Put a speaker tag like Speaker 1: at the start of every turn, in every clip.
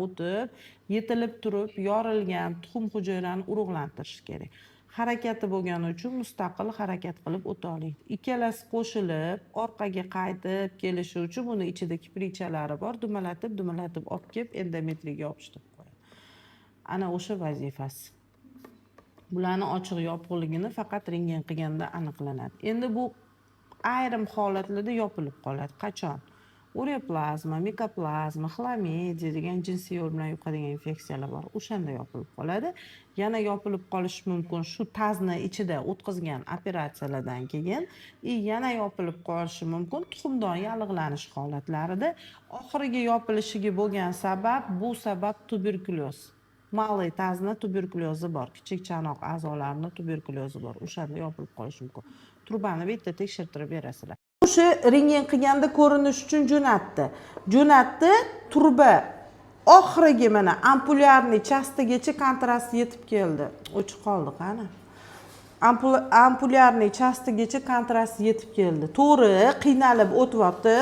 Speaker 1: o'tib, yetilib turib, yorilgan tuxum hujayralarni urug'lantirish kerak. Harakati bo'lgani uchun mustaqil harakat qilib o'ta oladi. Ikkalasi qo'shilib, orqaga qaytib kelishi uchun buni ichida kiprichalari bor, dumalatib olib kelib endometriyaga yopishtirib qo'yadi. Ana o'sha vazifasi. Bularni ochiq yopiqligini faqat rentgen qilganda aniqlanadi. Endi bu ayrim holatlarda yopilib qoladi. Qachon? Ureplazma, mikoplazma, xlamediya degan jinsiy yo'l bilan yuqadigan infeksiyalar bor. O'shanda yopilib qoladi. Yana yopilib qolishi mumkin shu tazni ichida o'tkazgan operatsiyalardan keyin, yana yopilib qolishi mumkin tuxumdon yallig'lanish holatlarida. Oxirgi yopilishiga bo'lgan sabab tuberkulyoz. Malay tazna tuberkulyozi bor, kichik chanoq a'zolarini tuberkulyozi bor. O'shanda yopilib qolishi mumkin. Turbani bitta tekshirtirib berasizlar. O'sha rentgen qilganda ko'rinish uchun jo'natdi. Turba oxirgi mana ampulyarniy chastagacha kontrast yetib keldi. O'chib qoldi qani. Ampulyarniy chastagacha kontrast yetib keldi. To'g'ri, qiynalib o'tyapti.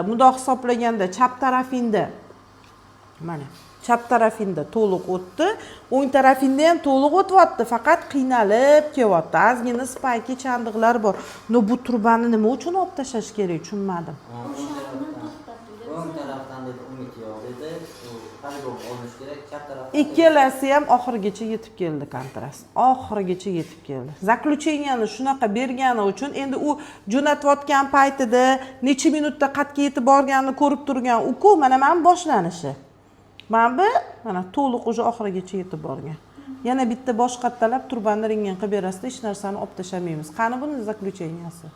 Speaker 1: Bundoq hisoblaganda chap tarafinda mana chap tarafinda to'liq o'tdi, o'ng tarafinda ham to'liq o'tyapti, faqat qiynalib kelyapti. Ozgina spayki chandiqlar bor. No bu turbani nima uchun olib tashlash kerak, tushunmadim.
Speaker 2: O'ng tarafdan dedi umid yo'q dedi, qarib olish kerak, chap tarafdan.
Speaker 1: Ikkalasi ham oxirigacha yetib keldi kontrast. Oxirigacha yetib keldi. Zaklutseniyani shunaqa bergani uchun endi u jo'natayotgan paytida necha minutda qatga yetib borganini ko'rib turgan u-ku, mana boshlanishi. Mana to'liq o'sha oxirigacha yetib borgan. Yana bitta boshqa talab turbani rentgen qilib berasizda, hech narsani olib tashlamaymiz. Qani buni zaklutseniyasi?